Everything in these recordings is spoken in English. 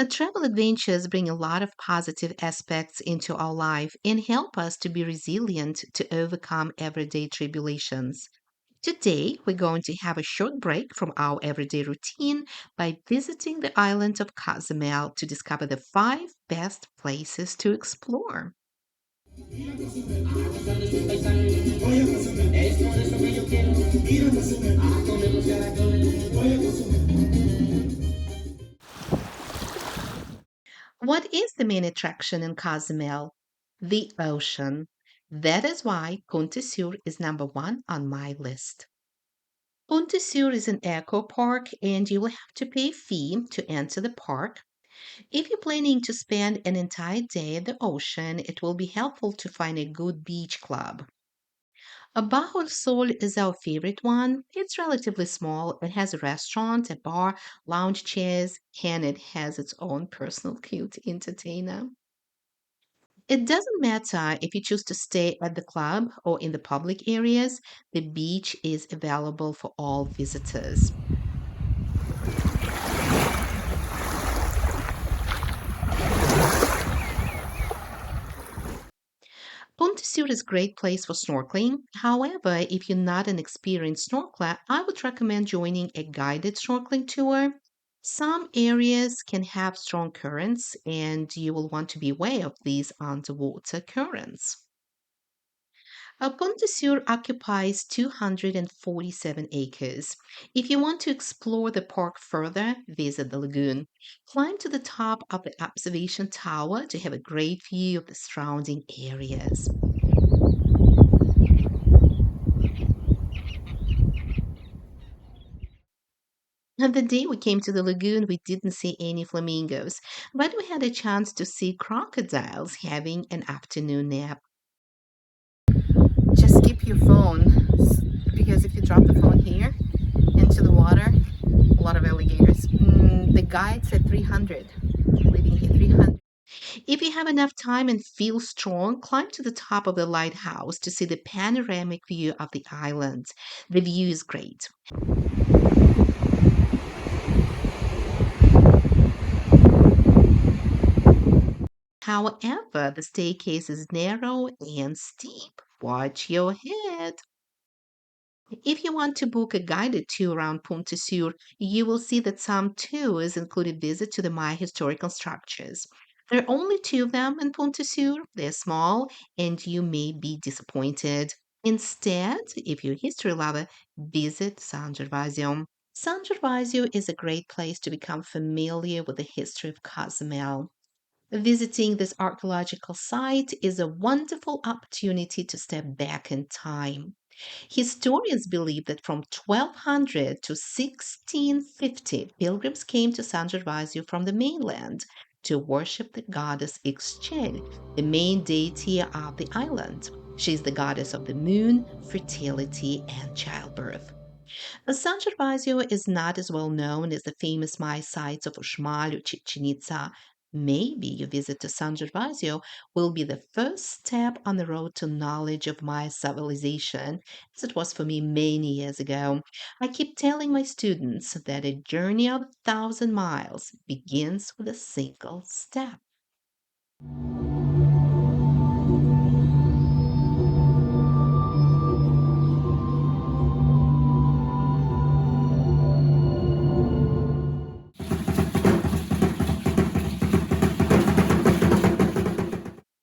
Travel adventures bring a lot of positive aspects into our life and help us to be resilient to overcome everyday tribulations. Today, we're going to have a short break from our everyday routine by visiting the island of Cozumel to discover the five best places to explore. What is the main attraction in Cozumel? The ocean. That is why Punta Sur is number one on my list. Punta Sur is an eco park and you will have to pay a fee to enter the park. If you're planning to spend an entire day at the ocean, it will be helpful to find a good beach club. Bajo Sol is our favorite one. It's relatively small. It has a restaurant, a bar, lounge chairs, and it has its own personal cute entertainer. It doesn't matter if you choose to stay at the club or in the public areas, the beach is available for all visitors. Punta Sur is a great place for snorkeling. However, if you're not an experienced snorkeler, I would recommend joining a guided snorkeling tour. Some areas can have strong currents, and you will want to be aware of these underwater currents. Punta Sur occupies 247 acres. If you want to explore the park further, visit the lagoon. Climb to the top of the observation tower to have a great view of the surrounding areas. And the day we came to the lagoon, we didn't see any flamingos, but we had a chance to see crocodiles having an afternoon nap. Just keep your phone because if you drop the phone here into the water, a lot of alligators. The guide said 300. Living here 300. If you have enough time and feel strong, climb to the top of the lighthouse to see the panoramic view of the island. The view is great. However, the staircase is narrow and steep. Watch your head. If you want to book a guided tour around Punta Sur, you will see that some tours include a visit to the Maya historical structures. There are only two of them in Punta Sur. They're small, and you may be disappointed. Instead, if you're a history lover, visit San Gervasio. San Gervasio is a great place to become familiar with the history of Cozumel. Visiting this archaeological site is a wonderful opportunity to step back in time. Historians believe that from 1200 to 1650, pilgrims came to San Gervasio from the mainland to worship the goddess Ixchel, the main deity of the island. She is the goddess of the moon, fertility, and childbirth. San Gervasio is not as well known as the famous Maya sites of Uxmal or Chichen Itza. Maybe your visit to San Gervasio will be the first step on the road to knowledge of Maya civilization, as it was for me many years ago. I keep telling my students that a journey of 1,000 miles begins with a single step.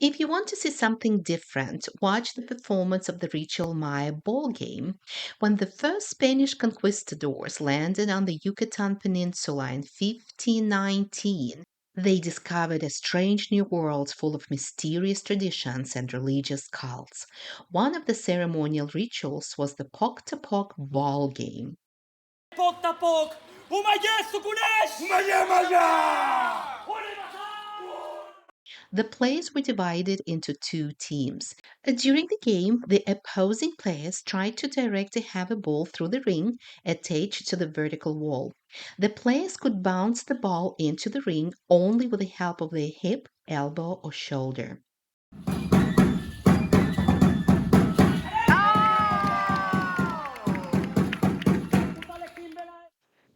If you want to see something different, watch the performance of the ritual Maya ball game. When the first Spanish conquistadors landed on the Yucatan Peninsula in 1519, they discovered a strange new world full of mysterious traditions and religious cults. One of the ceremonial rituals was the Pok-ta-Pok ball game. Pok-ta-Pok! Umaye Sukunesh! Umaye Maya! The players were divided into two teams. During the game, the opposing players tried to direct a heavy ball through the ring attached to the vertical wall. The players could bounce the ball into the ring only with the help of their hip, elbow, or shoulder.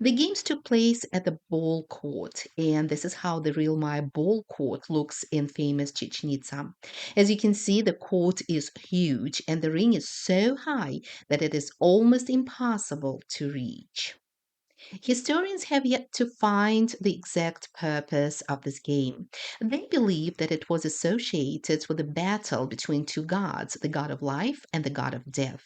The games took place at the ball court, and this is how the real Maya ball court looks in famous Chichen Itza. As you can see, the court is huge, and the ring is so high that it is almost impossible to reach. Historians have yet to find the exact purpose of this game. They believe that it was associated with a battle between two gods, the god of life and the god of death.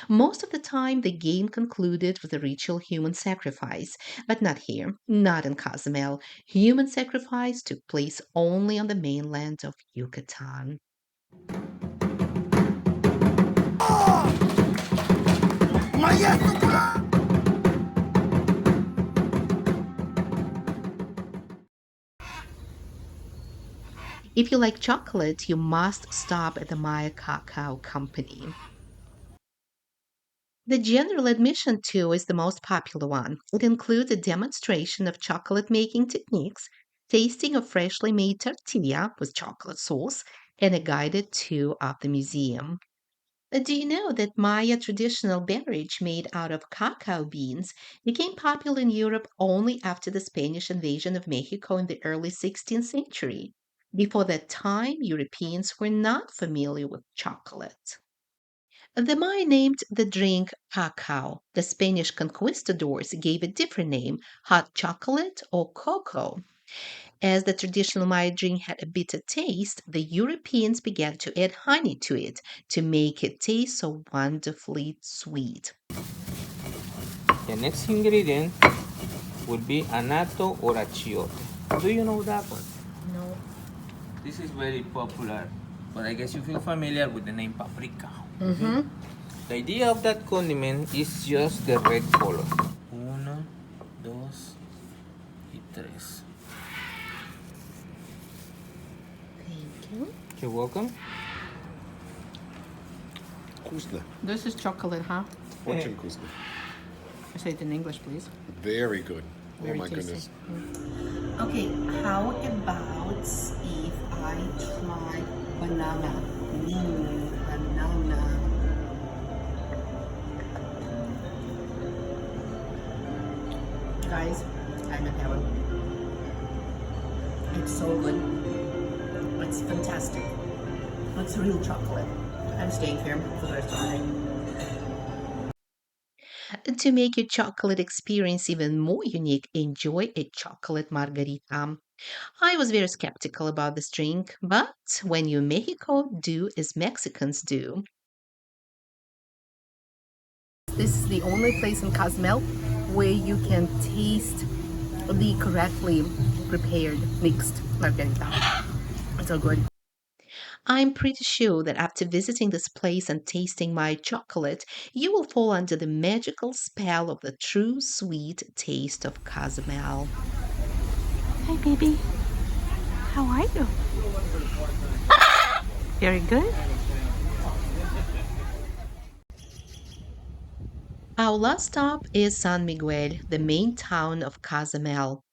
Most of the time, the game concluded with a ritual human sacrifice, but not here, not in Cozumel. Human sacrifice took place only on the mainland of Yucatan. If you like chocolate, you must stop at the Maya Cacao Company. The general admission tour is the most popular one. It includes a demonstration of chocolate making techniques, tasting of freshly made tortilla with chocolate sauce, and a guided tour of the museum. Do you know that Maya traditional beverage made out of cacao beans became popular in Europe only after the Spanish invasion of Mexico in the early 16th century? Before that time, Europeans were not familiar with chocolate. The Maya named the drink cacao. The Spanish conquistadors gave a different name, hot chocolate or cocoa. As the traditional Maya drink had a bitter taste, the Europeans began to add honey to it to make it taste so wonderfully sweet. The next ingredient will be anato or achiote. Do you know that one? No. This is very popular, but I guess you feel familiar with the name paprika. Mm-hmm. The idea of that condiment is just the red color. Uno, dos, y tres. Thank you. You're welcome. Kuzla. This is chocolate, huh? Fortune Kuzla. Say it in English, please. Very good. Very oh my tasty. goodness. Okay, how about if I try banana? Banana. Guys, I'm in heaven. It's so good. It's fantastic. It's real chocolate. I'm staying here for the rest of the day. To make your chocolate experience even more unique, enjoy a chocolate margarita. I was very skeptical about this drink, but when you're in Mexico, do as Mexicans do. This is the only place in Cozumel where you can taste the correctly prepared mixed margarita. It's so good. I'm pretty sure that after visiting this place and tasting my chocolate, you will fall under the magical spell of the true sweet taste of Cozumel. Hi, baby. How are you? Very good. Our last stop is San Miguel, the main town of Cozumel.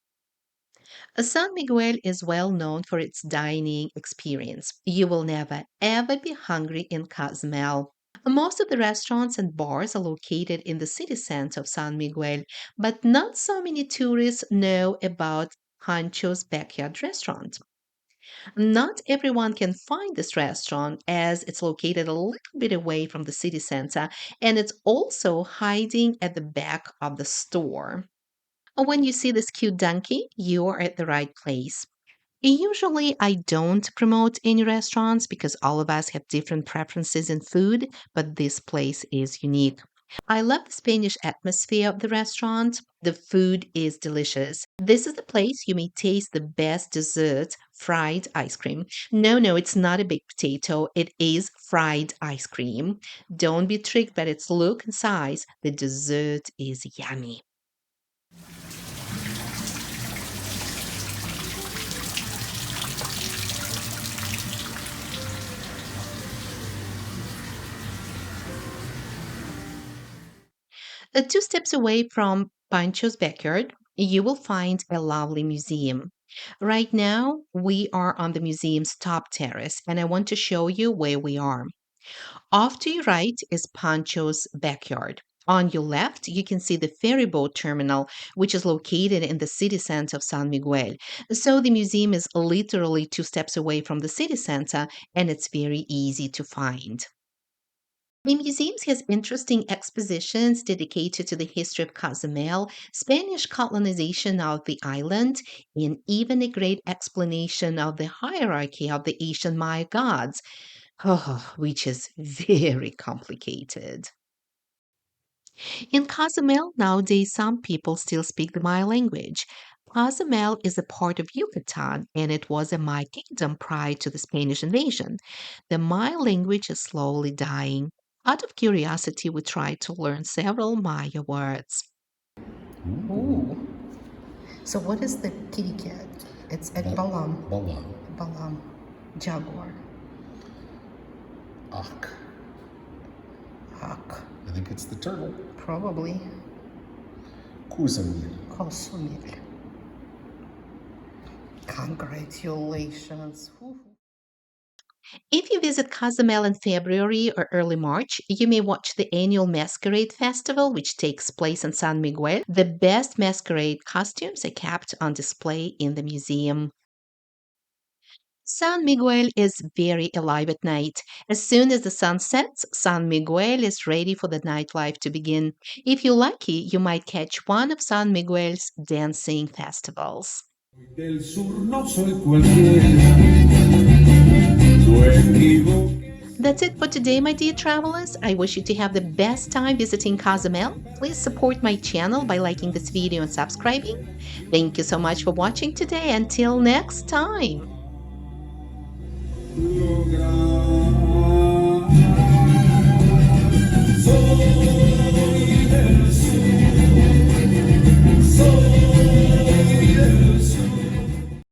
San Miguel is well known for its dining experience. You will never ever be hungry in Cozumel. Most of the restaurants and bars are located in the city center of San Miguel, but not so many tourists know about Pancho's Backyard Restaurant. Not everyone can find this restaurant as it's located a little bit away from the city center and it's also hiding at the back of the store. When you see this cute donkey, you are at the right place. Usually, I don't promote any restaurants because all of us have different preferences in food, but this place is unique. I love the Spanish atmosphere of the restaurant. The food is delicious. This is the place you may taste the best dessert, fried ice cream. No, no, it's not a baked potato. It is fried ice cream. Don't be tricked by its look and size. The dessert is yummy. Two steps away from Pancho's backyard, you will find a lovely museum. Right now, we are on the museum's top terrace, and I want to show you where we are. Off to your right is Pancho's backyard. On your left, you can see the ferry boat terminal, which is located in the city center of San Miguel. So the museum is literally 2 steps away from the city center, and it's very easy to find. The museum has interesting expositions dedicated to the history of Cozumel, Spanish colonization of the island, and even a great explanation of the hierarchy of the ancient Maya gods, which is very complicated. In Cozumel, nowadays, some people still speak the Maya language. Cozumel is a part of Yucatan, and it was a Maya kingdom prior to the Spanish invasion. The Maya language is slowly dying. Out of curiosity, we tried to learn several Maya words. Ooh. So what is the kitty cat? It's a balam. Balam. Balam. Jaguar. Ak. Hawk. I think it's the turtle. Probably. Cozumel. Cozumel. Congratulations. If you visit Cozumel in February or early March, you may watch the annual Masquerade Festival, which takes place in San Miguel. The best masquerade costumes are kept on display in the museum. San Miguel is very alive at night. As soon as the sun sets, San Miguel is ready for the nightlife to begin. If you're lucky, you might catch one of San Miguel's dancing festivals. Del sur no soy cualquiera. That's it for today, my dear travelers. I wish you to have the best time visiting Cozumel. Please support my channel by liking this video and subscribing. Thank you so much for watching today. Until next time. Lograr